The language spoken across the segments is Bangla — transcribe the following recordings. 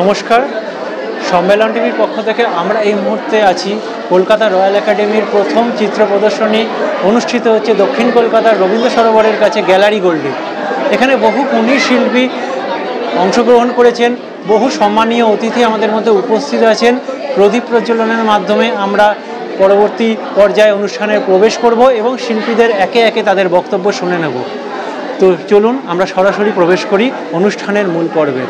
নমস্কার, সম্মেলন টিভির পক্ষ থেকে আমরা এই মুহূর্তে আছি কলকাতা রয়্যাল একাডেমির প্রথম চিত্র প্রদর্শনী অনুষ্ঠিত হচ্ছে দক্ষিণ কলকাতার রবীন্দ্র সরোবরের কাছে গ্যালারি গোল্ডে। এখানে বহু কুনির শিল্পী অংশগ্রহণ করেছেন, বহু সম্মানীয় অতিথি আমাদের মধ্যে উপস্থিত আছেন। প্রদীপ প্রজ্বলনের মাধ্যমে আমরা পরবর্তী পর্যায়ে অনুষ্ঠানে প্রবেশ করব এবং শিল্পীদের একে একে তাদের বক্তব্য শুনে নেব। তো চলুন আমরা সরাসরি প্রবেশ করি অনুষ্ঠানের মূল পর্বে।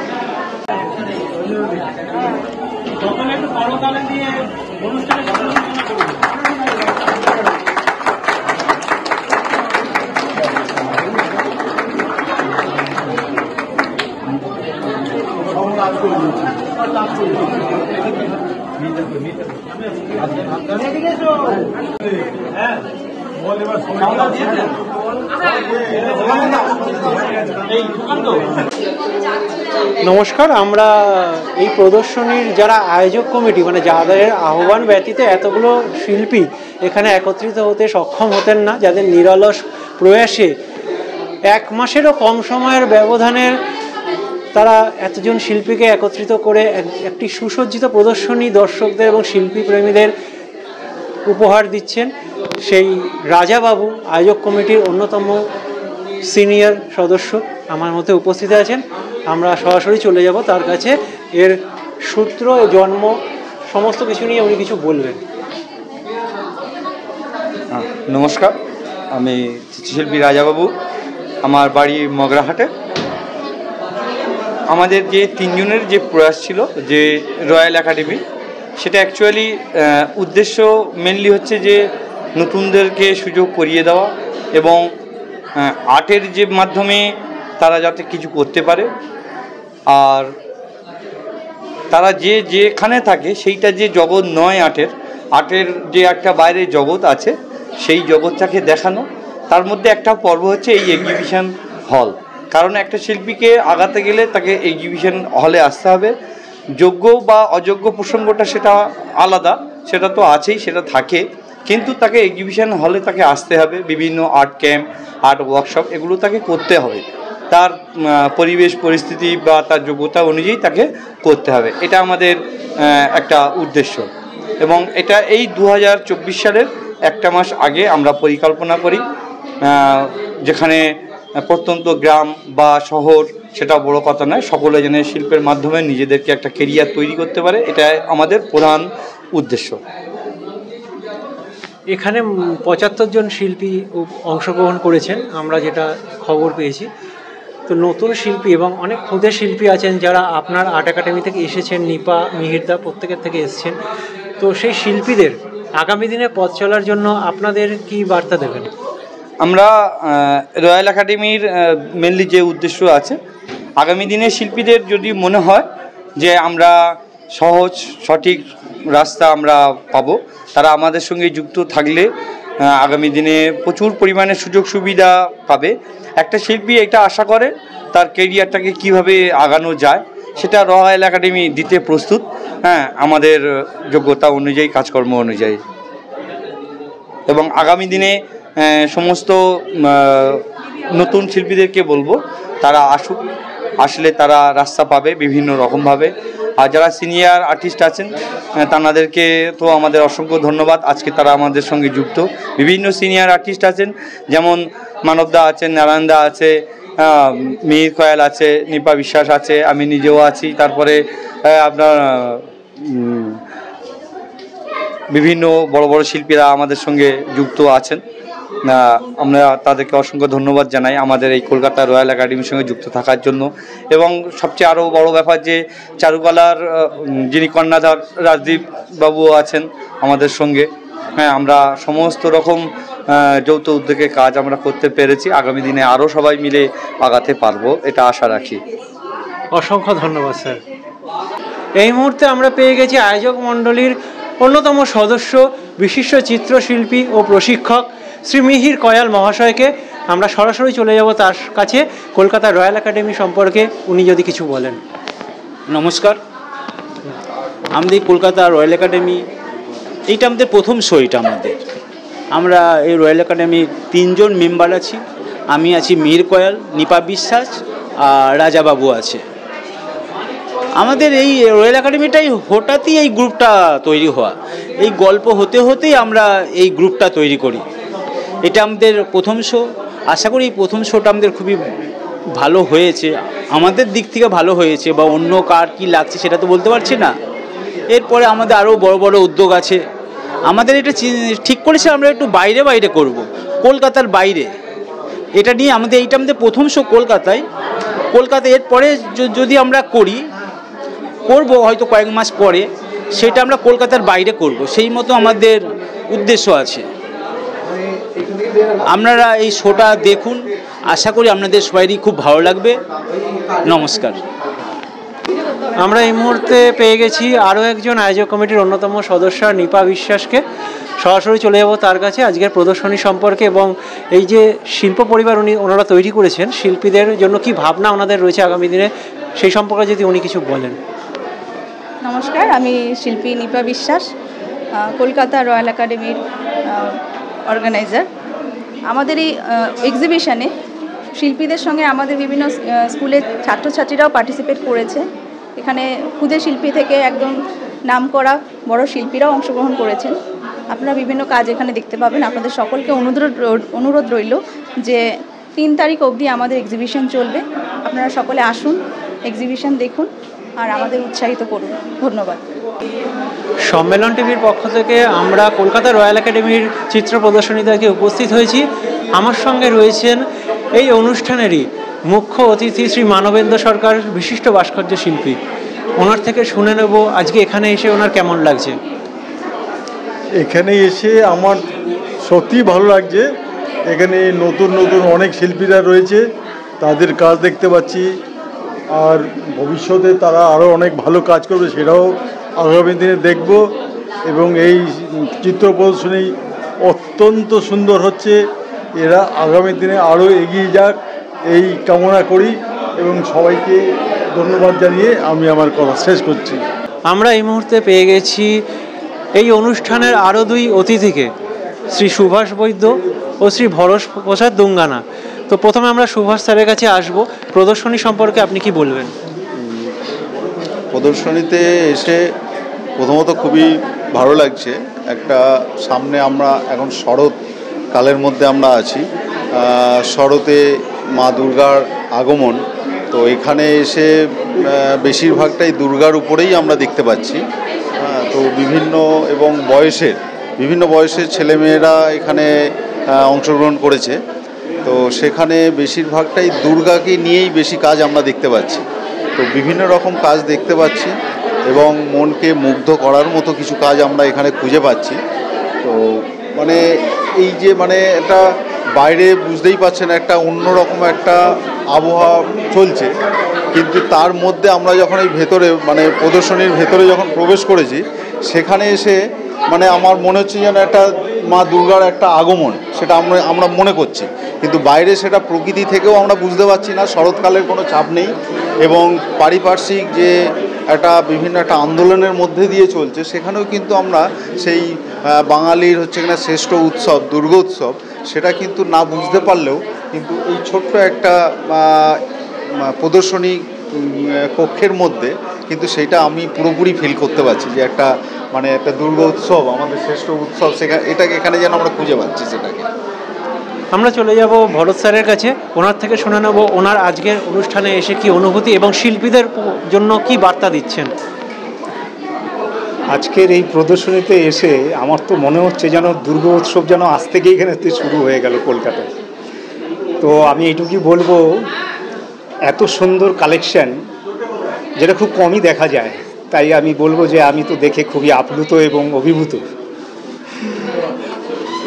নমস্কার, আমরা এই প্রদর্শনীর যারা আয়োজক কমিটি মানে যাদের আহ্বান ব্যতীত এতগুলো শিল্পী এখানে একত্রিত হতে সক্ষম হতেন না, যাদের নিরলস প্রয়াসে এক মাসেরও কম সময়ের ব্যবধানে তারা এতজন শিল্পীকে একত্রিত করে একটি সুসজ্জিত প্রদর্শনী দর্শকদের এবং শিল্পী প্রেমীদের উপহার দিচ্ছেন। সেই রাজাবাবু আয়োজক কমিটির অন্যতম সিনিয়র সদস্য আমার মধ্যে উপস্থিত আছেন। আমরা সরাসরি চলে যাব তার কাছে। এর সূত্র, জন্ম, সমস্ত কিছু নিয়ে উনি কিছু বলবেন। নমস্কার, আমি চিত্রশিল্পী রাজাবাবু, আমার বাড়ি মগরাহাটে। আমাদের যে তিনজনের যে প্রয়াস ছিল যে রয়্যাল একাডেমি, সেটা অ্যাকচুয়ালি উদ্দেশ্য মেনলি হচ্ছে যে নতুনদেরকে সুযোগ করিয়ে দেওয়া এবং আর্টের যে মাধ্যমে তারা যাতে কিছু করতে পারে, আর তারা যেখানে থাকে সেইটা যে জগৎ নয় আর্টের যে একটা বাইরের জগৎ আছে সেই জগৎটাকে দেখানো। তার মধ্যে একটা পর্ব হচ্ছে এই এক্সিবিশন হল। কারণ একটা শিল্পীকে আগাতে গেলে তাকে এক্সিবিশন হলে আসতে হবে। যোগ্য বা অযোগ্য প্রসঙ্গটা সেটা আলাদা, সেটা তো আছেই, সেটা থাকে, কিন্তু তাকে এক্সিবিশন হলে তাকে আসতে হবে। বিভিন্ন আর্ট ক্যাম্প, আর্ট ওয়ার্কশপ এগুলো তাকে করতে হবে। তার পরিবেশ পরিস্থিতি বা তার যোগ্যতা অনুযায়ী তাকে করতে হবে। এটা আমাদের একটা উদ্দেশ্য এবং এটা এই 2024 সালের একটা মাস আগে আমরা পরিকল্পনা করি, যেখানে প্রত্যন্ত গ্রাম বা শহর সেটা বড় কথা নয়, সকলে যেন শিল্পের মাধ্যমে নিজেদেরকে একটা কেরিয়ার তৈরি করতে পারে, এটা আমাদের প্রধান উদ্দেশ্য। এখানে 75 জন শিল্পী অংশগ্রহণ করেছেন আমরা যেটা খবর পেয়েছি। তো নতুন শিল্পী এবং অনেক ক্ষুদে শিল্পী আছেন যারা আপনার আর্ট একাডেমি থেকে এসেছেন, নিপা, মিহিরদা প্রত্যেকের থেকে এসেছেন। তো সেই শিল্পীদের আগামী দিনে পথ চলার জন্য আপনাদের কি বার্তা দেবেন? আমরা রয়্যাল একাডেমির মেনলি যে উদ্দেশ্য আছে, আগামী দিনে শিল্পীদের যদি মনে হয় যে আমরা সহজ সঠিক রাস্তা আমরা পাবো, তারা আমাদের সঙ্গে যুক্ত থাকলে আগামী দিনে প্রচুর পরিমাণে সুযোগ সুবিধা পাবে। একটা শিল্পী এটা আশা করে তার কেরিয়ারটাকে কিভাবে আগানো যায়, সেটা রয়্যাল একাডেমি দিতে প্রস্তুত, আমাদের যোগ্যতা অনুযায়ী, কাজকর্ম অনুযায়ী। এবং আগামী দিনে সমস্ত নতুন শিল্পীদেরকে বলবো তারা আসুক, আসলে তারা রাস্তা পাবে বিভিন্ন রকমভাবে। আর যারা সিনিয়র আর্টিস্ট আছেন তাদেরকে তো আমাদের অসংখ্য ধন্যবাদ, আজকে তারা আমাদের সঙ্গে যুক্ত। বিভিন্ন সিনিয়র আর্টিস্ট আছেন, যেমন মানবদা আছেন, নারায়ণদা আছে, মিহির কয়াল আছে, নিপা বিশ্বাস আছে, আমি নিজেও আছি। তারপরে আপনার বিভিন্ন বড় বড় শিল্পীরা আমাদের সঙ্গে যুক্ত আছেন। আমরা তাদেরকে অসংখ্য ধন্যবাদ জানাই আমাদের এই কলকাতা রয়্যাল একাডেমির সঙ্গে যুক্ত থাকার জন্য। এবং সবচেয়ে আরও বড় ব্যাপার যে চারুকলার যিনি কর্ণধার রাজদীপ বাবুও আছেন আমাদের সঙ্গে। আমরা সমস্ত রকম যৌথ উদ্যোগে কাজ আমরা করতে পেরেছি, আগামী দিনে আরও সবাই মিলে আগাতে পারবো, এটা আশা রাখি। অসংখ্য ধন্যবাদ স্যার। এই মুহূর্তে আমরা পেয়ে গেছি আয়োজক মণ্ডলীর অন্যতম সদস্য, বিশিষ্ট চিত্রশিল্পী ও প্রশিক্ষক শ্রী মিহির কয়াল মহাশয়কে। আমরা সরাসরি চলে যাব তার কাছে কলকাতা রয়্যাল একাডেমি সম্পর্কে উনি যদি কিছু বলেন। নমস্কার, আমাদের কলকাতা রয়্যাল একাডেমি এইটা আমাদের প্রথম শো। আমরা এই রয়্যাল একাডেমির 3 জন মেম্বার আছি। আমি আছি মিহির কয়াল, নিপা বিশ্বাস আর রাজাবাবু আছে। আমাদের এই রয়্যাল একাডেমিটাই হঠাৎই এই গ্রুপটা তৈরি হওয়া, এই গল্প হতে হতেই আমরা এই গ্রুপটা তৈরি করি। এটা আমাদের প্রথম শো। আশা করি এই প্রথম শোটা আমাদের খুবই ভালো হয়েছে, আমাদের দিক থেকে ভালো হয়েছে, বা অন্য কার কী লাগছে সেটা তো বলতে পারছি না। এরপরে আমাদের আরও বড় বড় উদ্যোগ আছে। আমাদের এটা ঠিক করেছে আমরা একটু বাইরে বাইরে করব, কলকাতার বাইরে। এটা নিয়ে এইটা আমাদের প্রথম শো কলকাতায়। এরপরে যদি আমরা করব হয়তো কয়েক মাস পরে, সেটা আমরা কলকাতার বাইরে করব, সেই মতো আমাদের উদ্দেশ্য আছে। আপনারা এই শোটা দেখুন, আশা করি আপনাদের সবারই খুব ভালো লাগবে। নমস্কার। আমরা এই মুহূর্তে পেয়ে গেছি আরও একজন আয়োজক কমিটির অন্যতম সদস্য নিপা বিশ্বাসকে। সরাসরি চলে যাব তার কাছে আজকের প্রদর্শনী সম্পর্কে এবং এই যে শিল্প পরিবার ওনারা তৈরি করেছেন, শিল্পীদের জন্য কি ভাবনা ওনাদের রয়েছে আগামী দিনে, সেই সম্পর্কে যদি উনি কিছু বলেন। নমস্কার, আমি শিল্পী নিপা বিশ্বাস, কলকাতা রয়্যাল একাডেমির অর্গানাইজার। আমাদের এই এক্সিবিশনে শিল্পীদের সঙ্গে আমাদের বিভিন্ন স্কুলের ছাত্রছাত্রীরাও পার্টিসিপেট করেছে। এখানে ক্ষুদে শিল্পী থেকে একদম নামকরা বড় শিল্পীরাও অংশগ্রহণ করেছেন। আপনারা বিভিন্ন কাজ এখানে দেখতে পাবেন। আপনাদের সকলকে অনুরোধ রইল যে 3 তারিখ অবধি আমাদের এক্সিবিশন চলবে। আপনারা সকলে আসুন, এক্সিবিশন দেখুন আর আমাদের উৎসাহিত করুন। ধন্যবাদ। সম্মেলন টিভির পক্ষ থেকে আমরা কলকাতা রয়্যাল একাডেমির চিত্র প্রদর্শনী থেকে উপস্থিত হয়েছি। আমার সঙ্গে রয়েছেন এই অনুষ্ঠানেরই মুখ্য অতিথি শ্রী মানবেন্দ্র সরকার, বিশিষ্ট ভাস্কর্য শিল্পী। ওনার থেকে শুনে নেব আজকে এখানে এসে ওনার কেমন লাগছে। এখানে এসে আমার সত্যিই ভালো লাগছে। এখানে নতুন নতুন অনেক শিল্পীরা রয়েছে, তাদের কাজ দেখতে পাচ্ছি, আর ভবিষ্যতে তারা আরও অনেক ভালো কাজ করবে সেটাও আগামী দিনে দেখব। এবং এই চিত্র প্রদর্শনী অত্যন্ত সুন্দর হচ্ছে, এরা আগামী দিনে আরও এগিয়ে যাক এই কামনা করি এবং সবাইকে ধন্যবাদ জানিয়ে আমি আমার কথা শেষ করছি। আমরা এই মুহূর্তে পেয়ে গেছি এই অনুষ্ঠানের আরও 2 অতিথিকে, শ্রী সুভাষ বৈদ্য ও শ্রী ভরস প্রসাদ দুঙ্গানা। তো প্রথমে আমরা সুভাষ স্যারের কাছে আসব। প্রদর্শনী সম্পর্কে আপনি কি বলবেন? প্রদর্শনীতে এসে প্রথমত খুবই ভালো লাগছে। একটা সামনে আমরা এখন শরৎকালের মধ্যে আমরা আছি, শরতে মা দুর্গার আগমন। তো এখানে এসে বেশিরভাগটাই দুর্গার উপরেই আমরা দেখতে পাচ্ছি। তো বিভিন্ন বয়সের ছেলেমেয়েরা এখানে অংশগ্রহণ করেছে। তো সেখানে বেশিরভাগটাই দুর্গাকে নিয়েই বেশি কাজ আমরা দেখতে পাচ্ছি। তো বিভিন্ন রকম কাজ দেখতে পাচ্ছি এবং মনকে মুগ্ধ করার মতো কিছু কাজ আমরা এখানে খুঁজে পাচ্ছি। তো এই যে একটা বাইরে বুঝতেই পারছেন একটা অন্যরকম একটা আবহাওয়া চলছে, কিন্তু তার মধ্যে আমরা যখন এই ভেতরে প্রদর্শনীর ভেতরে যখন প্রবেশ করেছি, সেখানে এসে আমার মনে হচ্ছে যেন একটা মা দুর্গার একটা আগমন, সেটা আমরা মনে করছি, কিন্তু বাইরে সেটা প্রকৃতি থেকেও আমরা বুঝতে পারছি না। শরৎকালের কোনো চাপ নেই এবং পারিপার্শ্বিক যে বিভিন্ন একটা আন্দোলনের মধ্যে দিয়ে চলছে, সেখানেও কিন্তু আমরা সেই বাঙালির কিনা শ্রেষ্ঠ উৎসব দুর্গা উৎসব, সেটা কিন্তু না বুঝতে পারলেও কিন্তু এই ছোট্ট একটা প্রদর্শনী কক্ষের মধ্যে কিন্তু সেটা আমি পুরোপুরি ফিল করতে পারছি যে একটা একটা দুর্গা উৎসব, আমাদের শ্রেষ্ঠ উৎসব, এটাকে এখানে যেন আমরা খুঁজে পাচ্ছি সেটাকে। আমরা চলে যাব ভরত স্যারের কাছে, ওনার থেকে শুনে নেব ওনার আজকের অনুষ্ঠানে এসে কি অনুভূতি এবং শিল্পীদের জন্য কি বার্তা দিচ্ছেন। আজকের এই প্রদর্শনীতে এসে আমার তো মনে হচ্ছে যেন দুর্গা উৎসব যেন আজ থেকেই এখানে শুরু হয়ে গেল কলকাতায়। তো আমি এইটুকুই বলবো, এত সুন্দর কালেকশন যেটা খুব কমই দেখা যায়, তাই আমি বলবো যে আমি তো দেখে খুবই আপ্লুত এবং অভিভূত।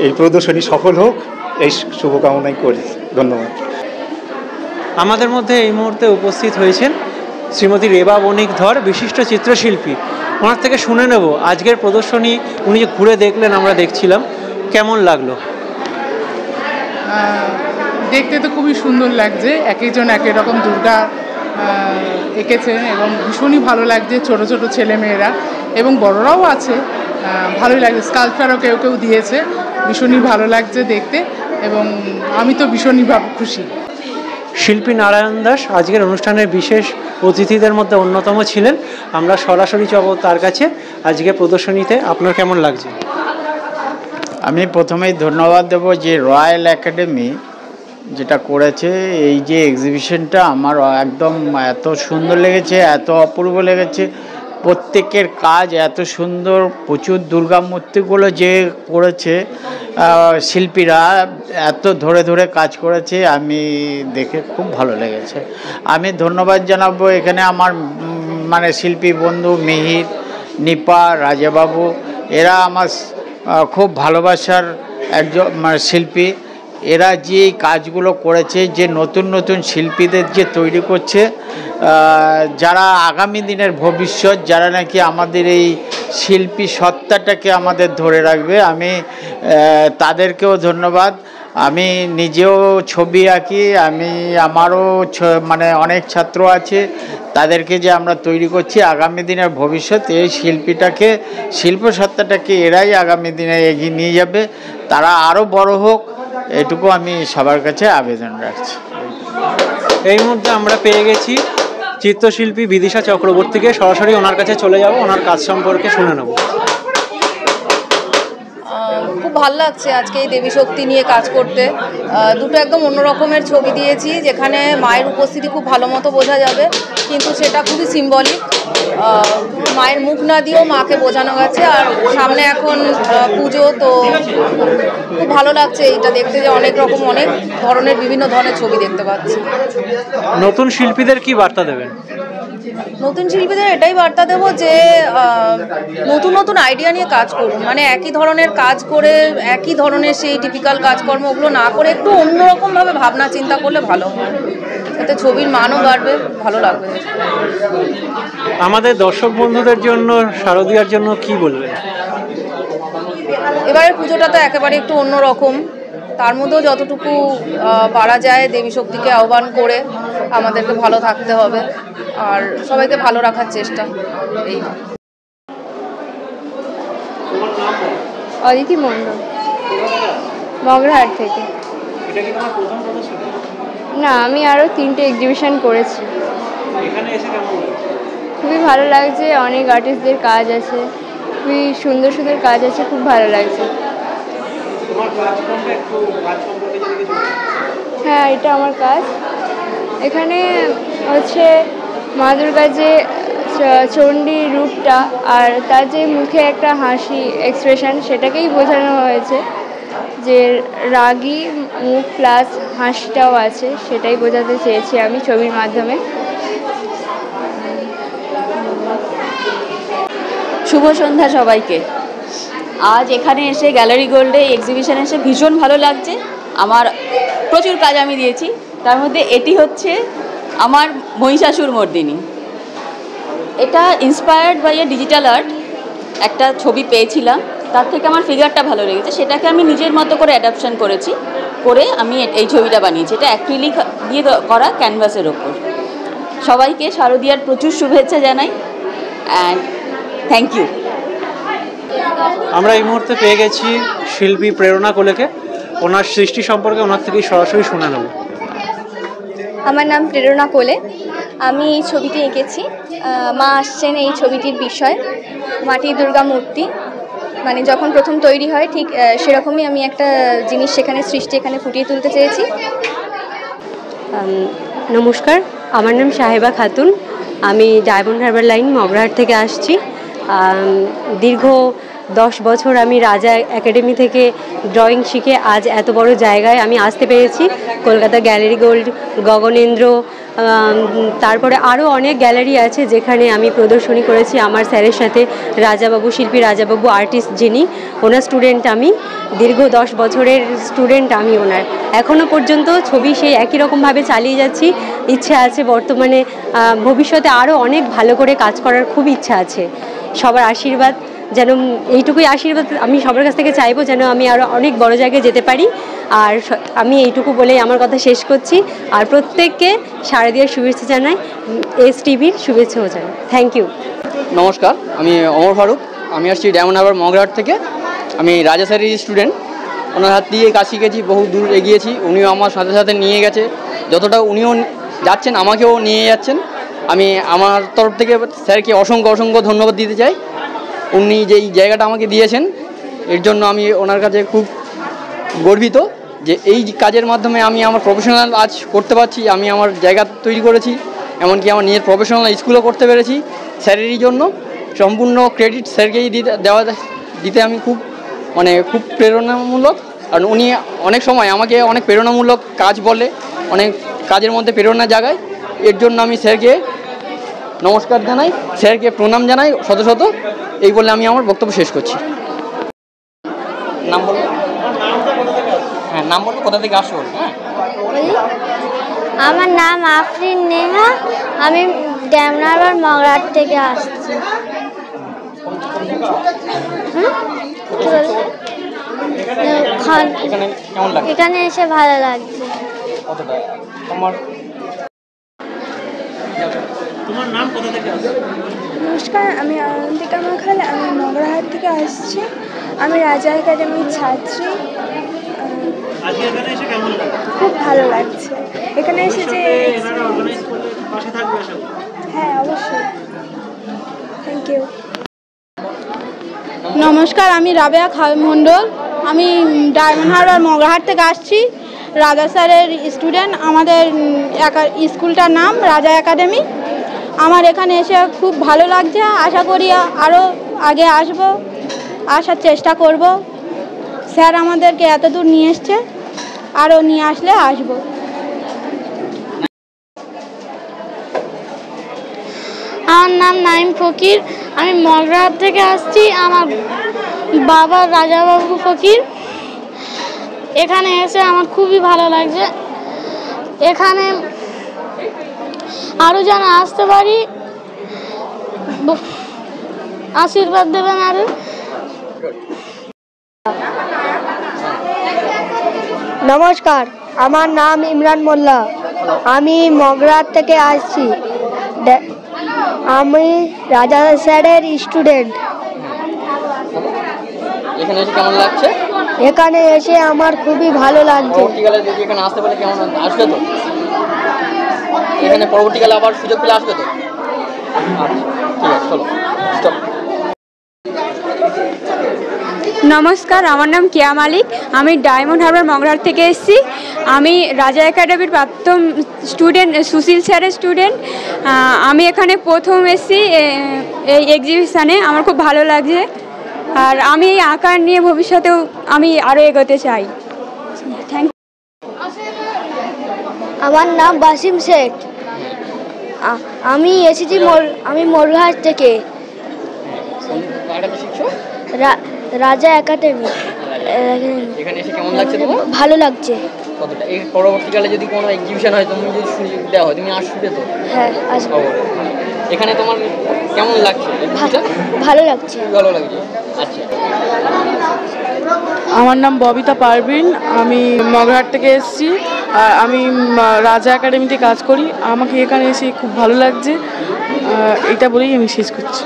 এই প্রদর্শনী সফল হোক এই শুভকামনাই করি। ধন্যবাদ। আমাদের মধ্যে এই মুহূর্তে উপস্থিত হয়েছেন শ্রীমতী রেবা বণিক ধর, বিশিষ্ট চিত্রশিল্পী। ওনার থেকে শুনে নেব আজকের প্রদর্শনী উনি যে ঘুরে দেখলেন, আমরা দেখছিলাম, কেমন লাগলো। দেখতে তো খুবই সুন্দর লাগছে, এক একজন এক এক রকম দুর্গা এঁকেছেন এবং ভীষণই ভালো লাগছে। ছোট ছোট ছেলেমেয়েরা এবং বড়রাও আছে, ভালোই লাগছে। স্কাল্পচারও কেউ কেউ দিয়েছে, ভীষণই ভালো লাগছে দেখতে এবং আমি তো ভীষণই খুশি। শিল্পী নারায়ণ দাস আজকের অনুষ্ঠানের বিশেষ অতিথিদের মধ্যে অন্যতম ছিলেন। আমরা সরাসরি যাব তার কাছে। আজকে প্রদর্শনীতে আপনার কেমন লাগছে? আমি প্রথমেই ধন্যবাদ দেব যে রয়্যাল একাডেমি যেটা করেছে, এই যে এক্সিবিশনটা আমার একদম এত সুন্দর লেগেছে, এত অপূর্ব লেগেছে। প্রত্যেকের কাজ এত সুন্দর, প্রচুর দুর্গা মূর্তিগুলো যে করেছে শিল্পীরা, এত ধরে ধরে কাজ করেছে, আমি দেখে খুব ভালো লেগেছে। আমি ধন্যবাদ জানাবো এখানে আমার মানে শিল্পী বন্ধু মিহির, নিপা, রাজাবাবু, এরা আমার খুব ভালোবাসার একজন শিল্পী। এরা যে এই কাজগুলো করেছে, যে নতুন নতুন শিল্পীদের যে তৈরি করছে, যারা আগামী দিনের ভবিষ্যৎ, যারা নাকি আমাদের এই শিল্পী সত্তাটাকে আমাদের ধরে রাখবে, আমি তাদেরকেও ধন্যবাদ। আমি নিজেও ছবি আঁকি, আমারও মানে অনেক ছাত্র আছে, তাদেরকে যে আমরা তৈরি করছি আগামী দিনের ভবিষ্যৎ, এই শিল্পীটাকে, শিল্প সত্তাটাকে এরাই আগামী দিনে এগিয়ে নিয়ে যাবে, তারা আরও বড় হোক, এটুকু আমি সবার কাছে আবেদন রাখছি। এই মুহূর্তে আমরা পেয়ে গেছি চিত্রশিল্পী বিদিশা চক্রবর্তীকে। সরাসরি ওনার কাছে চলে যাব, ওনার কাজ সম্পর্কে শুনে নেব। খুব ভালো লাগছে আজকে এই দেবী শক্তি নিয়ে কাজ করতে। দুটো একদম অন্য রকমের ছবি দিয়েছি, যেখানে মায়ের উপস্থিতি খুব ভালো মতো বোঝা যাবে, কিন্তু সেটা খুবই সিম্বলিক। মায়ের মুখ না দিয়েও মাকে বোঝানো গেছে। আর সামনে এখন পুজো, তো খুব ভালো লাগছে এইটা দেখতে, যে অনেক রকম অনেক ধরনের বিভিন্ন ধরনের ছবি দেখতে পাচ্ছি। নতুন শিল্পীদের কি বার্তা দেবেন? নতুন শিল্পীদের এটাই বার্তা দেবো যে নতুন নতুন আইডিয়া নিয়ে কাজ করুন। মানে একই ধরনের কাজ করে একই ধরনের সেই টিপিক্যাল কাজকর্ম ওগুলো না করে একটু অন্যরকমভাবে ভাবনা চিন্তা করলে ভালো হয়, এতে ছবির মানও বাড়বে, ভালো লাগবে। আমাদের দর্শক বন্ধুদের জন্য, শারদীয়ার জন্য কি বলবেন? এবারের পুজোটা তো একেবারে একটু অন্যরকম, তার মধ্যেও যতটুকু পারা যায় দেবী শক্তিকে আহ্বান করে আমাদেরকে ভালো থাকতে হবে আর সবাইকে ভালো রাখার চেষ্টা। এই অদিতি মণ্ডল, মগরাহাট থেকে। না, আমি আরও 3টে এক্সিবিশন করেছি। খুবই ভালো লাগছে, অনেক আর্টিস্টদের কাজ আছে, খুবই সুন্দর সুন্দর কাজ আছে, খুব ভালো লাগছে। হ্যাঁ, এটা আমার কাজ। এখানে হচ্ছে মা দুর্গার যে চণ্ডী রূপটা আর তার যে মুখে একটা হাসি এক্সপ্রেশন, সেটাকেই বোঝানো হয়েছে, যে রাগী মুখ প্লাস হাসিটাও আছে, সেটাই বোঝাতে চেয়েছি আমি ছবির মাধ্যমে। শুভ সন্ধ্যা সবাইকে। আজ এখানে এসে গ্যালারি গোল্ডে এক্সিবিশনে এসে ভীষণ ভালো লাগছে। আমার প্রচুর কাজ আমি দিয়েছি, তার মধ্যে এটি হচ্ছে আমার মহিষাসুর মর্দিনী। এটা inspired by a digital art, একটা ছবি পেয়েছিলাম, তার থেকে আমার ফিগারটা ভালো লেগেছে, সেটাকে আমি নিজের মতো করে অ্যাডাপশন করেছি, করে আমি এই ছবিটা বানিয়েছি। এটা অ্যাক্রিলিক দিয়ে করা ক্যানভাসের ওপর। সবাইকে শারদীয়ার প্রচুর শুভেচ্ছা জানাই অ্যান্ড থ্যাংক ইউ। আমরা এই মুহূর্তে পেয়ে গেছি শিল্পী প্রেরণা কোলেকে। ওনার সৃষ্টি সম্পর্কে ওনার থেকেই সরাসরি শুনে নেব। আমার নাম প্রেরণা কোলে, আমি এই ছবিটি এঁকেছি। মা আসছেন এই ছবিটির বিষয়, মাটির দুর্গা মূর্তি। মানে যখন প্রথম তৈরি হয় ঠিক সেরকমই আমি একটা জিনিস সেখানে সৃষ্টি এখানে ফুটিয়ে তুলতে চেয়েছি। নমস্কার, আমার নাম সাহেবা খাতুন, আমি ডায়মন্ড হারবার লাইন মগরাহাট থেকে আসছি। দীর্ঘ 10 বছর আমি রাজা একাডেমি থেকে ড্রয়িং শিখে আজ এত বড় জায়গায় আমি আসতে পেরেছি। কলকাতা গ্যালারি গোল্ড, গগনেন্দ্র, তারপরে আরও অনেক গ্যালারি আছে যেখানে আমি প্রদর্শনী করেছি আমার স্যারের সাথে। রাজাবাবু, শিল্পী রাজাবাবু আর্টিস্ট যিনি, ওনার স্টুডেন্ট আমি, দীর্ঘ 10 বছরের স্টুডেন্ট আমি ওনার। এখনও পর্যন্ত ছবি সেই একই রকমভাবে চালিয়ে যাচ্ছি। ইচ্ছে আছে বর্তমানে, ভবিষ্যতে আরও অনেক ভালো করে কাজ করার খুব ইচ্ছা আছে। সবার আশীর্বাদ যেন, এইটুকুই আশীর্বাদ আমি সবার কাছ থেকে চাইবো, যেন আমি আরও অনেক বড় জায়গায় যেতে পারি। আর আমি এইটুকু বলেই আমার কথা শেষ করছি। আর প্রত্যেককে শারদীয়ার শুভেচ্ছা জানাই, STVর শুভেচ্ছাও জানাই। Thank you. নমস্কার, আমি অমর ফারুক, আমি আসছি ডায়মন্ড হারবার মগরাহাট থেকে। আমি রাজা স্যারের স্টুডেন্ট, ওনার হাত দিয়ে কাজ শিখেছি, বহু দূর এগিয়েছি। উনিও আমার সাথে সাথে নিয়ে গেছে, যতটা উনিও যাচ্ছেন আমাকেও নিয়ে যাচ্ছেন। আমি আমার তরফ থেকে স্যারকে অসংখ্য অসংখ্য ধন্যবাদ দিতে চাই। উনি যেই জায়গাটা আমাকে দিয়েছেন এর জন্য আমি ওনার কাছে খুব গর্বিত যে এই কাজের মাধ্যমে আমি আমার প্রফেশনাল আজ করতে পারছি, আমি আমার জায়গা তৈরি করেছি, এমনকি আমার নিজের প্রফেশনাল স্কুলও করতে পেরেছি স্যারেরই জন্য। সম্পূর্ণ ক্রেডিট স্যারকেই দিতে আমি খুব খুব প্রেরণামূলক। কারণ উনি অনেক সময় আমাকে অনেক প্রেরণামূলক কাজ বলে, অনেক কাজের মধ্যে প্রেরণা জাগায়। এর জন্য আমি স্যারকে নমস্কার জানাই, স্যারকে প্রণাম জানাই শত শত। এই বলে আমি আমার বক্তব্য শেষ করছি। নাম বলবো? হ্যাঁ, নাম বলবো, কোথা থেকে আসো? হ্যাঁ, আমার নাম আফরিন নেহা, আমি ড্যামনারবার মগরাহাট থেকে আসছি। এখানে এসে ভালো লাগছে। নমস্কার, আমি অনন্তিকা মাখাল, আমি মগরাহাট থেকে আসছি। আমি রাজা একাডেমির ছাত্রী। খুব ভালো লাগছে এখানে এসে যে। হ্যাঁ, অবশ্যই। Thank you. নমস্কার, আমি রাবেয়া মণ্ডল, আমি ডায়মন্ড হারবার মগরাহাট থেকে আসছি। রাজা স্যারের স্টুডেন্ট। আমাদের স্কুলটার নাম রাজা একাডেমি। আমার এখানে এসে খুব ভালো লাগছে। আশা করি আরও আগে আসার চেষ্টা করব। স্যার আমাদেরকে এত দূর নিয়ে এসছে, আরও নিয়ে আসলে আসবো। আমার নাম নাইম ফকির, আমি মগরাহাট থেকে আসছি। আমার বাবা রাজাবাবু ফকির। এখানে এসে আমার খুবই ভালো লাগছে। এখানে আরও যেন আসতে পারি, আশীর্বাদ দেবেন আরও। নমস্কার, আমার নাম ইমরান মোল্লা, আমি মগরাহাট থেকে আসছি। আমি রাজা স্যারের স্টুডেন্ট। এখানে এসে কেমন লাগছে? এখানে এসে আমার খুবই ভালো লাগছে। পরবর্তীকালে যদি এখানে আসতে পারে কেমন আসবে তো? এখানে পরবর্তীকালে আবার সুযোগ পেলে আসবে তো? ঠিক আছে, চলো। নমস্কার, আমার নাম কেয়া মালিক, আমি ডায়মন্ড হারবার মগরাহাট থেকে এসেছি। আমি রাজা একাডেমির প্রাক্তন স্টুডেন্ট, সুশীল স্যারের স্টুডেন্ট। আমি এখানে প্রথম এসেছি এই এক্সিবিশানে। আমার খুব ভালো লাগছে। আর আমি এই আঁকা নিয়ে ভবিষ্যতেও আমি আরও এগোতে চাই। Thank you. আমার নাম বাসিম শেখ, আমি এসেছি আমি মগরাহাট থেকে। রাজা একাডেমি। এখানে এসে কেমন লাগছে তোমার? ভালো লাগছে। কতটা? এই পরবর্তীকালে যদি কোনো এক্সিবিশন হয়, তুমি যদি সুযোগ দেওয়া হয়, তুমি আসবে তো? হ্যাঁ, আসবো। এখানে তোমার কেমন লাগছে? ভালো লাগছে। ভালো লাগছে, আচ্ছা। আমার নাম ববিতা পারভিন, আমি মগরাহাট থেকে এসেছি। আর আমি রাজা একাডেমিতে কাজ করি। আমাকে এখানে এসে খুব ভালো লাগছে। এটা বলেই আমি শেষ করছি।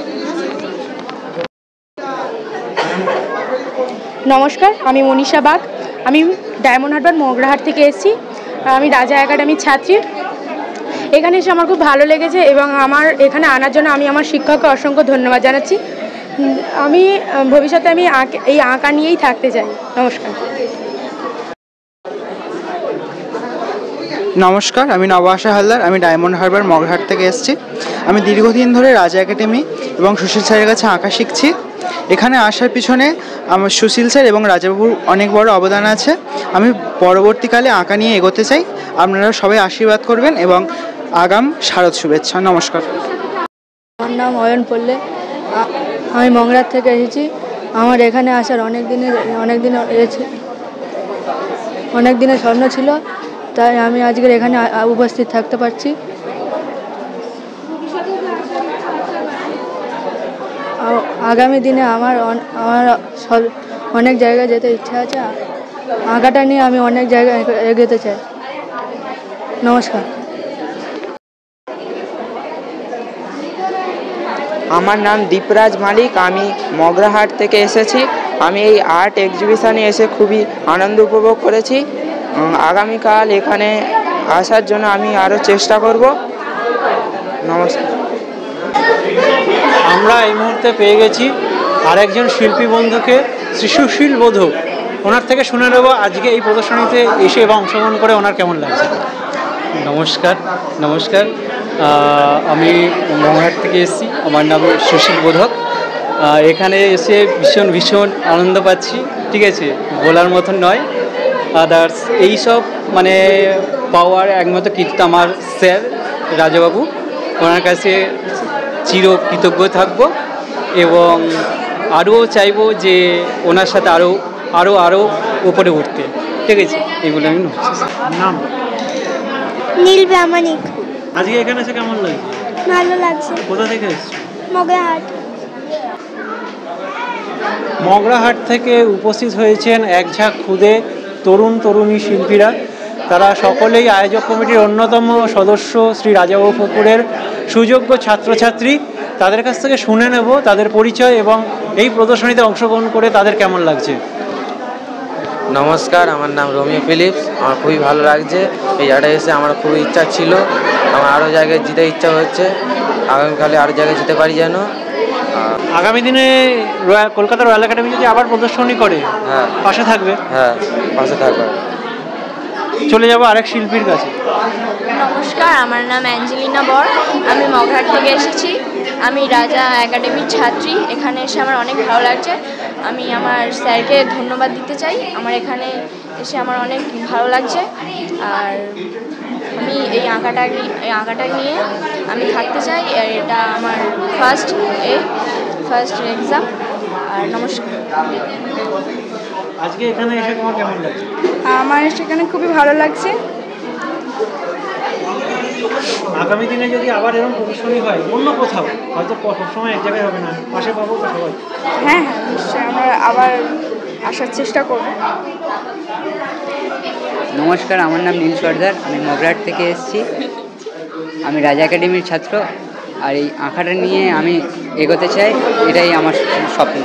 নমস্কার, আমি মনীষা বাগ, আমি ডায়মন্ড হারবার মগরাহাট থেকে এসেছি। আমি রাজা একাডেমির ছাত্রী। এখানে এসে আমার খুব ভালো লেগেছে এবং আমার এখানে আনার জন্য আমি আমার শিক্ষককে অসংখ্য ধন্যবাদ জানাচ্ছি। আমি ভবিষ্যতে এই আঁকা নিয়েই থাকতে চাই। নমস্কার। নমস্কার, আমি নবাশা হালদার, আমি ডায়মন্ড হারবার মগরাহাট থেকে এসেছি। আমি দীর্ঘদিন ধরে রাজা একাডেমি এবং সুশীল স্যারের কাছে আঁকা শিখছি। এখানে আসার পিছনে আমার সুশীল স্যার এবং রাজাবাবুর অনেক বড় অবদান আছে। আমি পরবর্তীকালে আঁকা নিয়ে এগোতে চাই। আপনারা সবাই আশীর্বাদ করবেন এবং আগাম শারদ শুভেচ্ছা। নমস্কার। আমার নাম অয়ন পল্লে, আমি মগরাহাট থেকে এসেছি। আমার এখানে আসার অনেক দিনের স্বপ্ন ছিল, তাই আমি আজকের এখানে উপস্থিত থাকতে পারছি। আগামী দিনে আমার অনেক জায়গায় যেতে ইচ্ছা আছে। আঁকাটা নিয়ে আমি অনেক জায়গায় এগোতে চাই। নমস্কার। আমার নাম দীপরাজ মালিক, আমি মগরাহাট থেকে এসেছি। আমি এই আর্ট এক্সিবিশনে এসে খুবই আনন্দ উপভোগ করেছি। আগামীকাল এখানে আসার জন্য আমি আরও চেষ্টা করব। নমস্কার। আমরা এই মুহূর্তে পেয়ে গেছি আরেকজন শিল্পী বন্ধুকে, শিশুশীল বোধক। ওনার থেকে শুনে নেব আজকে এই প্রদর্শনীতে এসে এবং অংশগ্রহণ করে ওনার কেমন লাগছে। নমস্কার, আমি মগরাহাট থেকে এসেছি। আমার নাম সুশীল বোধক। এখানে এসে ভীষণ আনন্দ পাচ্ছি। ঠিক আছে, বলার মতন নয়। আদার্স এইসব মানে পাওয়ার একমাত্র কৃতিত্ব আমার স্যার রাজাবাবু। ওনার কাছে চির কৃতজ্ঞ থাকব এবং আরও চাইবো যে ওনার সাথে আরও উপরে উঠতে। ঠিক আছে, এগুলো আমি নাম নীল প্রামাণিক। আজকে এখানে এসে কেমন লাগছে? ভালো লাগছে। কোথা থেকে এসেছো? মগরাহাট। মগরাহাট থেকে উপস্থিত হয়েছেন এক ঝাঁক ক্ষুদে তরুণী শিল্পীরা। তারা সকলেই আয়োজক কমিটির অন্যতম সদস্য শ্রী রাজাবাবু পুকুরের সুযোগ্য ছাত্রছাত্রী। তাদের কাছ থেকে শুনে নেব তাদের পরিচয় এবং এই প্রদর্শনীতে অংশগ্রহণ করে তাদের কেমন লাগছে। নমস্কার, আমার নাম রোমিও ফিলিপস। আমার খুবই ভালো লাগছে। এই জায়গায় এসে আমার খুবই ইচ্ছা ছিল, আমার আরও জায়গায় যেতে ইচ্ছা হচ্ছে। আগামীকালে আরও জায়গায় যেতে পারি যেন। আগামী দিনে কলকাতা রয়্যাল একাডেমি যদি আবার প্রদর্শনী করে, হ্যাঁ পাশে থাকবে? হ্যাঁ, পাশে থাকবে। চলে যাব আরেক শিল্পীর কাছে। নমস্কার, আমার নাম অ্যাঞ্জেলিনা বর। আমি মগরাহাট থেকে এসেছি। আমি রাজা একাডেমির ছাত্রী। এখানে এসে আমার অনেক ভালো লাগছে। আমি আমার স্যারকে ধন্যবাদ দিতে চাই। আমার এখানে এসে আমার অনেক ভালো লাগছে। আর আমি এই আঁকাটা নিয়ে আমি থাকতে চাই। আর এটা আমার ফার্স্ট এক্সাম। আর নমস্কার। আজকে এখানে এসে তোমার কেমন লাগছে? আমার সেখানে খুবই ভালো লাগছে। আগামী দিনে যদি আবার এরকম প্রদর্শনী হয় অন্য কোথাও, হয়তো সবসময় এক জায়গায় হবে না, পাশে পাবো তো সবাই? হ্যাঁ, নিশ্চয়ই আমরা আবার আসার চেষ্টা করব। নমস্কার, আমার নাম নীল সর্দার। আমি মগরাহাট থেকে এসেছি। আমি রাজা একাডেমির ছাত্র। আর এই আঁকাটা নিয়ে আমি এগোতে চাই, এটাই আমার স্বপ্ন।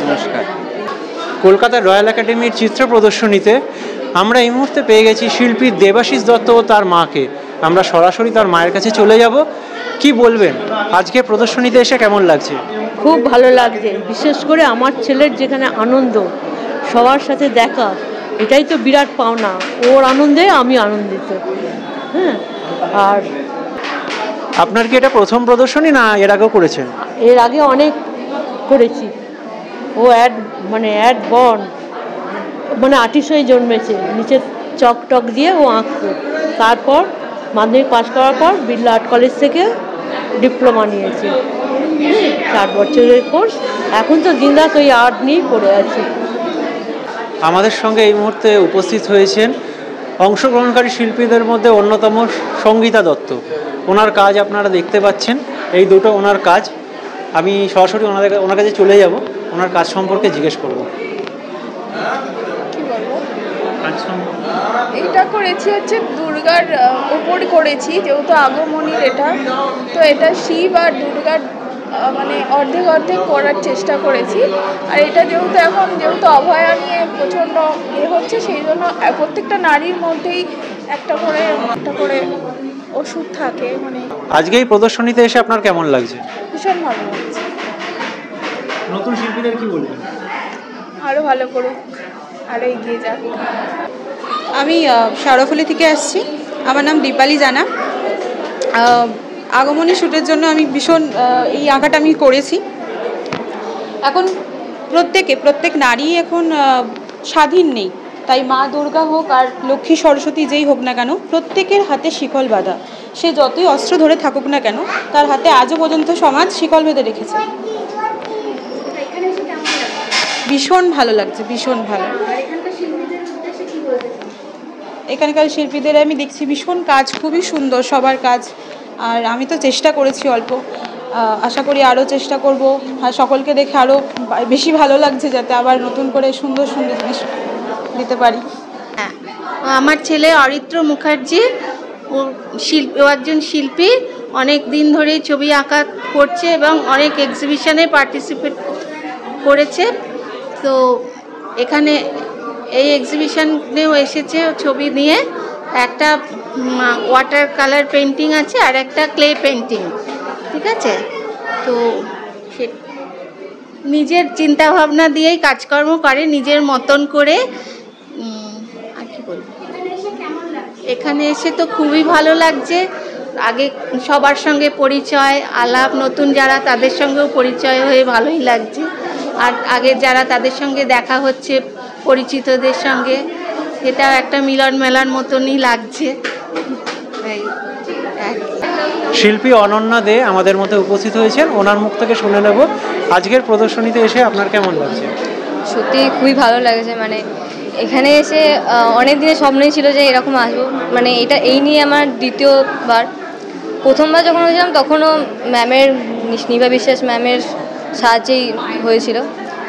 নমস্কার। কলকাতার রয়্যাল একাডেমির চিত্র প্রদর্শনীতে আমরা এই মুহূর্তে পেয়ে গেছি শিল্পী দেবাশিস দত্ত ও তার মাকে। আমরা সরাসরি তার মায়ের কাছে চলে যাব। কি বলবেন, আজকে প্রদর্শনীতে এসে কেমন লাগছে? খুব ভালো লাগছে। বিশেষ করে আমার ছেলের যেখানে আনন্দ, সবার সাথে দেখা, এটাই তো বিরাট পাওনা। ওর আনন্দে আমি আনন্দিত। হ্যাঁ। আর আপনার কি এটা প্রথম প্রদর্শনী না এর আগেও করেছেন? এর আগে অনেক করেছি। ও অ্যাড বন আর্টিস্ট হয়ে জন্মেছে। নিচে চক দিয়ে ও আঁকতো। তারপর মাধ্যমিক পাশ করার পর বিড়লা আর্ট কলেজ থেকে ডিপ্লোমা নিয়েছে। 4 বছরের কোর্স। এখন তো দিনরাত ওই আর্ট নিয়েই পড়ে আছে। আমাদের সঙ্গে এই মুহূর্তে উপস্থিত হয়েছেন অংশগ্রহণকারী শিল্পীদের মধ্যে অন্যতম সঙ্গীতা দত্ত। ওনার কাজ আপনারা দেখতে পাচ্ছেন। এই দুটো ওনার কাজ। আমি সরাসরি ওনার কাছে চলে যাব, ওনার কাজ সম্পর্কে জিজ্ঞেস করব। এটা করেছি হচ্ছে দুর্গার উপর করেছি, যেহেতু আগমনীর এটা, তো এটা শিব আর দুর্গার মানে অর্ধেক করার চেষ্টা করেছি। আর এটা যেহেতু অভয়া নিয়ে প্রচণ্ড হচ্ছে, সেই জন্য প্রত্যেকটা নারীর মধ্যেই একটা করে ওষুধ থাকে। মানে আজকে এই প্রদর্শনীতে এসে আপনার কেমন লাগছে? ভীষণ ভালো লাগছে। নতুন শিল্পীদের কি বলবেন? আরও ভালো করুক, আরও এগিয়ে যাক। আমি শারফুলি থেকে আসছি। আমার নাম দীপালি জানা। আগমনী শ্যুটের জন্য আমি ভীষণ এই আঁকাটা আমি করেছি। এখন প্রত্যেক নারী এখন স্বাধীন নেই, তাই মা দুর্গা হোক আর লক্ষ্মী সরস্বতী যেই হোক না কেন, প্রত্যেকের হাতে শিকল বাঁধা। সে যতই অস্ত্র ধরে থাকুক না কেন, তার হাতে আজও পর্যন্ত সমাজ শিকল বেঁধে রেখেছে। ভীষণ ভালো লাগছে, ভীষণ ভালো। এখানকার শিল্পীদের আমি দেখছি ভীষণ কাজ, খুবই সুন্দর সবার কাজ। আর আমি তো চেষ্টা করেছি অল্প, আশা করি আরও চেষ্টা করব। আর সকলকে দেখে আরও বেশি ভালো লাগছে, যাতে আবার নতুন করে সুন্দর জিনিস দিতে পারি। হ্যাঁ, আমার ছেলে অরিত্র মুখার্জি, ও একজন শিল্পী। অনেক দিন ধরেই ছবি আঁকা করছে এবং অনেক এক্সিবিশনে পার্টিসিপেট করেছে। তো এখানে এই এক্সিবিশনেও এসেছে ছবি নিয়ে। একটা ওয়াটার কালার পেন্টিং আছে আর একটা ক্লে পেন্টিং, ঠিক আছে। তো সে নিজের চিন্তাভাবনা দিয়েই কাজকর্ম করে, নিজের মতন করে। আর কি বলবো, এখানে এসে তো খুবই ভালো লাগছে। আগে সবার সঙ্গে পরিচয় আলাপ, নতুন যারা তাদের সঙ্গেও পরিচয় হয়ে ভালোই লাগছে। আর আগে যারা তাদের সঙ্গে দেখা হচ্ছে পরিচিতদের সঙ্গে, এটা একটা মিলন মেলার মতনই লাগছে। শিল্পী অনন্যা দে আমাদের মধ্যে উপস্থিত হয়েছেন, ওনার মুখ থেকে শুনে নেব আজকের প্রদর্শনীতে এসে আপনার কেমন লাগছে। সত্যি খুবই ভালো লাগছে, মানে এখানে এসে অনেক দিনের স্বপ্নই ছিল যে এরকম আসবো, মানে এই নিয়ে আমার দ্বিতীয়বার। প্রথমবার যখন হয়েছিলাম তখনও ম্যামের, নিপা বিশ্বাস ম্যামের সাহায্যেই হয়েছিল।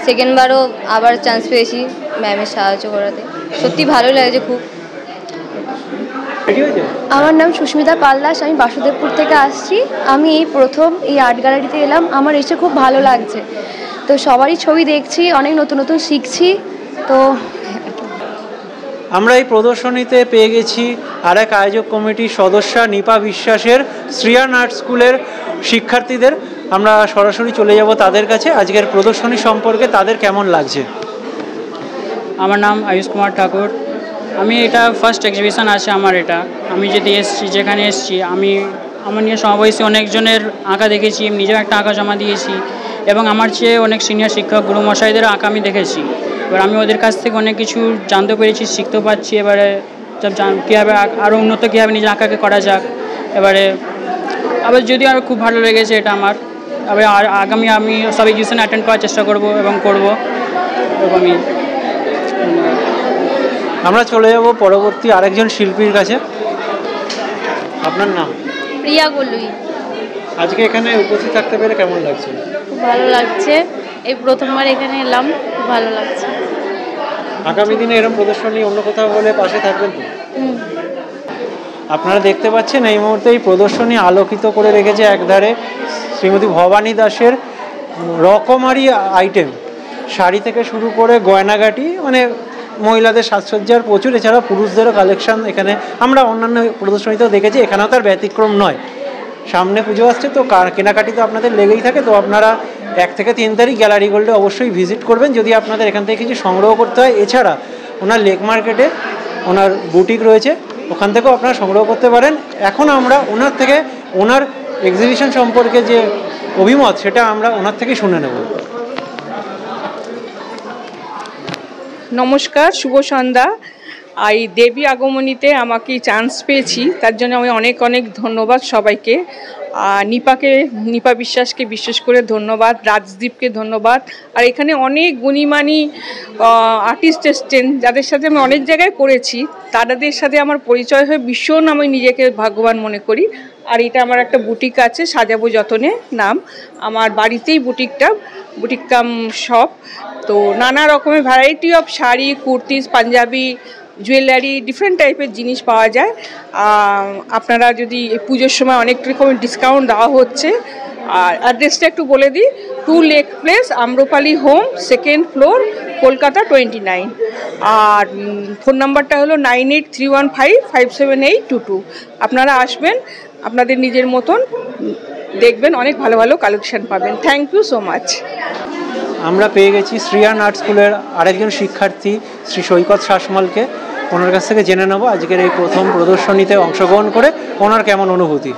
সেকেন্ডবারও আবার চান্স পেয়েছি ম্যামের সাহায্য করাতে, সত্যি ভালো লাগছে খুব। আমার নাম সুস্মিতা পালদাস, আমি বাসুদেবপুর থেকে আসছি। আমি এই প্রথম এই আর্ট গ্যালারিতে এলাম, আমার এসে খুব ভালো লাগছে। তো সবারই ছবি দেখছি, অনেক নতুন নতুন শিখছি। তো আমরা এই প্রদর্শনীতে পেয়ে গেছি আরেক আয়োজক কমিটির সদস্যা নিপা বিশ্বাসের শ্রিয়ান আর্ট স্কুলের শিক্ষার্থীদের। আমরা সরাসরি চলে যাব তাদের কাছে, আজকের প্রদর্শনী সম্পর্কে তাদের কেমন লাগছে। আমার নাম আয়ুষ কুমার ঠাকুর, আমি এটা ফার্স্ট এক্সিবিশন আছে আমার। এটা আমি যেখানে এসেছি আমার নিয়ে সমাবয়সী অনেকজনের আঁকা দেখেছি, নিজেও একটা আঁকা জমা দিয়েছি এবং আমার চেয়ে অনেক সিনিয়র শিক্ষক গুরুমশাইদের আঁকা আমি দেখেছি। এবার আমি ওদের কাছ থেকে অনেক কিছু জানতে পেরেছি, শিখতে পারছি। এবারে কীভাবে আরও উন্নত কীভাবে নিজের আঁকাকে করা যাক। এবারে আবার যদি আরও খুব ভালো লেগেছে এটা আমার। এবার আগামী আমি সব এক্সিবিশন অ্যাটেন্ড করার চেষ্টা করব এবং করব এরকমই। আমরা চলে যাব পরবর্তী আরেকজন শিল্পীর কাছে। আপনার নাম? প্রিয়া গলুই। আজকে এখানে উপস্থিত থাকতে পেরে কেমন লাগছে? খুব ভালো লাগছে, এই প্রথমবার এখানে এলাম, খুব ভালো লাগছে। আগামী দিনে এরকম প্রদর্শনী অন্য কোথাও হলে পাশে থাকবেন তো? আপনারা দেখতে পাচ্ছেন এই মুহূর্তে এই প্রদর্শনী আলোকিত করে রেখেছে একধারে শ্রীমতী ভবানী দাসের রকমারি আইটেম, শাড়ি থেকে শুরু করে গয়নাগাটি, মানে মহিলাদের সাজসজ্জার প্রচুর, এছাড়া পুরুষদেরও কালেকশন এখানে আমরা অন্যান্য প্রদর্শনীতেও দেখেছি, এখানেও তার ব্যতিক্রম নয়। সামনে পুজো আসছে তো কেনাকাটি তো আপনাদের লেগেই থাকে। তো আপনারা 1 থেকে 3 তারিখ গ্যালারি গোল্ডে অবশ্যই ভিজিট করবেন যদি আপনাদের এখান থেকে কিছু সংগ্রহ করতে হয়। এছাড়া ওনার লেক মার্কেটে ওনার বুটিক রয়েছে, ওখান থেকেও আপনারা সংগ্রহ করতে পারেন। এখন আমরা ওনার থেকে ওনার এক্সিবিশন সম্পর্কে যে অভিমত সেটা আমরা ওনার থেকে শুনে নেব। নমস্কার, শুভ সন্ধ্যা। এই দেবী আগমনীতে আমাকে চান্স পেয়েছি, তার জন্য আমি অনেক অনেক ধন্যবাদ সবাইকে। নিপা বিশ্বাসকে বিশেষ করে ধন্যবাদ, রাজদীপকে ধন্যবাদ। আর এখানে অনেক গুণীমানী আর্টিস্ট এসছেন যাদের সাথে আমি অনেক জায়গায় করেছি, তাদের সাথে আমার পরিচয় হয়ে ভীষণ আমি নিজেকে ভাগ্যবান মনে করি। আর এটা আমার একটা বুটিক আছে, সাজাবো যতনে নাম, আমার বাড়িতেই বুটিক কাম শপ। তো নানা রকমের variety of sari, kurtis, Punjabi, jewellery, different টাইপের জিনিস পাওয়া যায়। আপনারা যদি এই পুজোর সময় অনেক রকমের ডিসকাউন্ট দেওয়া হচ্ছে। আর অ্যাড্রেসটা একটু বলে দিই, 2 lake place, Amrapali home, 2nd floor, Kolkata 29। আর ফোন নাম্বারটা হলো 9831557822। আপনারা আসবেন, আপনাদের নিজের মতন দেখবেন, অনেক ভালো ভালো কালেকশন পাবেন। Thank you so much. আমরা পেয়ে গেছি শ্রিয়ান আর্ট স্কুলের আরেকজন শিক্ষার্থী শ্রী সৈকত শাসমলকে। ওনার কাছ থেকে জেনে নেব আজকের এই প্রথম প্রদর্শনীতে অংশগ্রহণ করে ওনার কেমন অনুভূতি।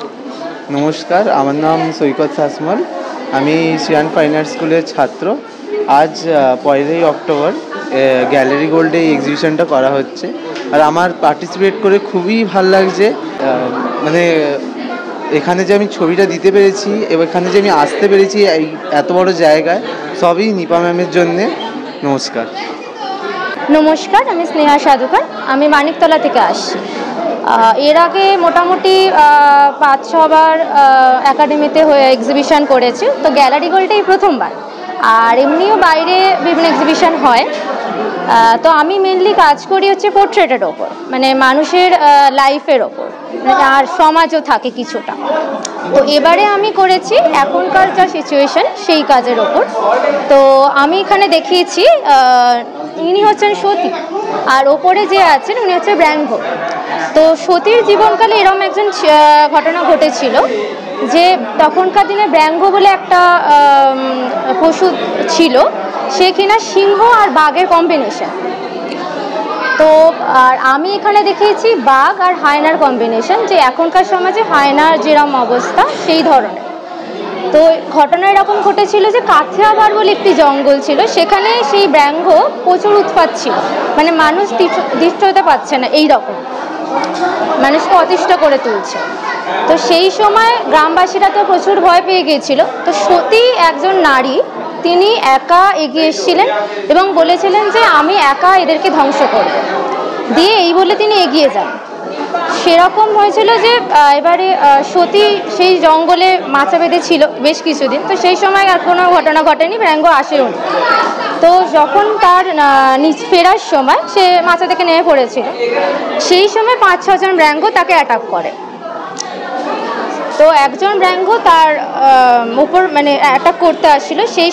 নমস্কার, আমার নাম সৈকত শাসমল, আমি শ্রিয়ান ফাইন আর্ট স্কুলের ছাত্র। আজ 15 অক্টোবর গ্যালারি গোল্ডে এই এক্সিবিশনটা করা হচ্ছে, আর আমার পার্টিসিপেট করে খুবই ভালো লাগছে। মানে এখানে যে আমি ছবিটা দিতে পেরেছি এবং এখানে যে আমি আসতে পেরেছি এই এত বড় জায়গায়, সবই নিপা ম্যামের জন্যে। নমস্কার। নমস্কার, আমি স্নেহা সাধুকার, আমি মানিকতলা থেকে আসছি। এর আগে মোটামুটি 5-6 বার একাডেমিতে হয়ে এক্সিবিশন করেছি, তো গ্যালারি গোল্ডেই প্রথমবার। আর এমনিও বাইরে বিভিন্ন এক্সিবিশন হয়। তো আমি মেনলি কাজ করি হচ্ছে পোর্ট্রেটের ওপর, মানে মানুষের লাইফের ওপর, আর সমাজও থাকে কিছুটা। তো এবারে আমি করেছি এখনকার যা সিচুয়েশন সেই কাজের ওপর। তো আমি এখানে দেখিয়েছি, ইনি হচ্ছেন সতী, আর ওপরে যে আছেন উনি হচ্ছে ব্র্যাঙ্গো। তো সতীর জীবনকালে এরকম একজন ঘটনা ঘটেছিল যে তখনকার দিনে ব্যাঙ্গ বলে একটা পশু ছিল, সে কিনা সিংহ আর বাঘের কম্বিনেশন। তো আর আমি এখানে দেখিয়েছি বাঘ আর হায়নার কম্বিনেশন, যে এখনকার সমাজে হায়নার যেরকম অবস্থা সেই ধরনের। তো ঘটনা এরকম ঘটেছিল যে কাথিয়াবাড় বলে একটি জঙ্গল ছিল, সেখানে সেই ব্যাঙ্গ প্রচুর উৎপাত ছিল, মানে মানুষ তিষ্ঠ হতে পারছে না, এই রকম মানুষকে অতিষ্ঠ করে তুলছে। তো সেই সময় গ্রামবাসীরা তো প্রচুর ভয় পেয়ে গিয়েছিল। তো সতী একজন নারী, তিনি একা এগিয়ে এসেছিলেন এবং বলেছিলেন যে আমি একা এদেরকে ধ্বংস করব, দিয়ে এই বলে তিনি এগিয়ে যান। সেরকম হয়েছিল যে এবারে সতী সেই জঙ্গলে মাচা বেঁধে ছিল বেশ কিছুদিন। তো সেই সময় আর কোনো ঘটনা ঘটেনি, ব্যাঙ্গ আসেও। তো যখন তার ফেরার সময় সে মাচা থেকে নেমে পড়েছিল, সেই সময় 5-6 জন ব্যাঙ্গ তাকে অ্যাটাক করে। তো একজন ব্যাঙ্গ তার উপর মানে অ্যাটাক করতে আসছিল, সেই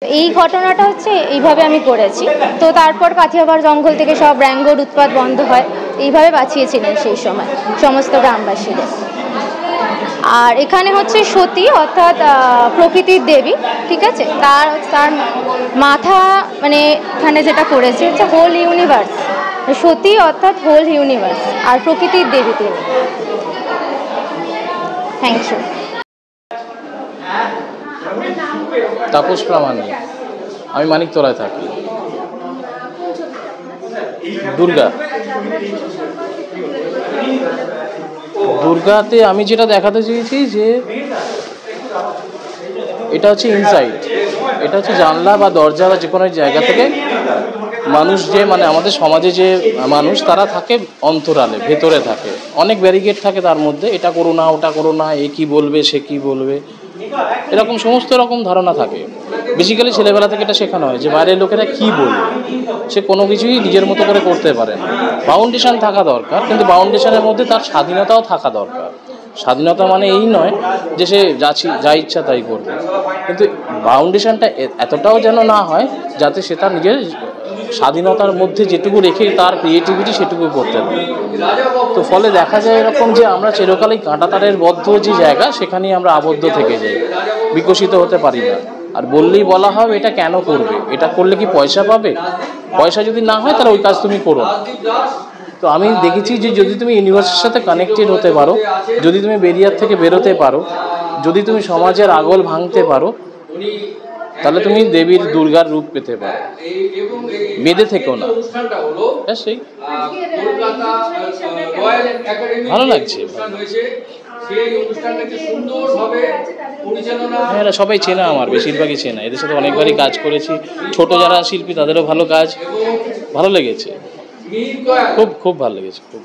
এই ঘটনাটা হচ্ছে এইভাবে আমি করেছি। তো তারপর কাথিয়াবাড় জঙ্গল থেকে সব ব্যাঙ্গর উৎপাত বন্ধ হয়, এইভাবে বাঁচিয়েছিলেন সেই সময় সমস্ত গ্রামবাসীদের। আর এখানে হচ্ছে সতী অর্থাৎ প্রকৃতির দেবী, ঠিক আছে। তার মাথা মানে এখানে যেটা করেছে হচ্ছে হোল ইউনিভার্স, সতী অর্থাৎ হোল ইউনিভার্স, আর প্রকৃতির দেবী তিনি। Thank you. তাপস প্রামাণিক, আমি মানিকতলায় থাকি। দুর্গাতে আমি যেটা দেখাতে চেয়েছি যে এটা হচ্ছে ইনসাইড, এটা হচ্ছে জানলা বা দরজা বা যে কোনো জায়গা থেকে মানুষ যে মানে আমাদের সমাজে যে মানুষ তারা থাকে অন্তরালে, ভেতরে থাকে, অনেক ব্যারিকেড থাকে তার মধ্যে, এটা করো না ওটা করো না, এ কী বলবে সে কী বলবে, এরকম সমস্ত রকম ধারণা থাকে। বেসিক্যালি ছেলেবেলা থেকে এটা শেখানো হয় যে বাইরের লোকেরা কী বলবে, সে কোনো কিছুই নিজের মতো করে করতে পারে না। বাউন্ডেশন থাকা দরকার, কিন্তু বাউন্ডেশনের মধ্যে তার স্বাধীনতাও থাকা দরকার। স্বাধীনতা মানে এই নয় যে সে যা ইচ্ছা তাই করবে, কিন্তু বাউন্ডেশনটা এতটাও যেন না হয় যাতে সে তার নিজের স্বাধীনতার মধ্যে যেটুকু রেখে তার ক্রিয়েটিভিটি সেটুকু করতে পারে। তো ফলে দেখা যায় এরকম যে আমরা চিরকালই কাঁটাতারের বদ্ধ যে জায়গা সেখানেই আমরা আবদ্ধ থেকে যাই, বিকশিত হতে পারি না। আর বললেই বলা হবে এটা কেন করবে, এটা করলে কি পয়সা পাবে, পয়সা যদি না হয় তাহলে ওই কাজ তুমি করো না। তো আমি দেখেছি যে যদি তুমি ইউনিভার্সের সাথে কানেক্টেড হতে পারো, যদি তুমি বেরিয়ার থেকে বেরোতে পারো, যদি তুমি সমাজের আগল ভাঙতে পারো, তাহলে তুমি দেবীর দুর্গার রূপ পেতে পারো, বেঁধে থেকেও না। সেই ভালো লাগছে, হ্যাঁ এরা সবাই চেনা, আমার বেশিরভাগই চেনা, এদের সাথে অনেকবারই কাজ করেছি। ছোট যারা শিল্পী তাদেরও ভালো কাজ, ভালো লেগেছে, খুব খুব ভালো লেগেছে, খুব।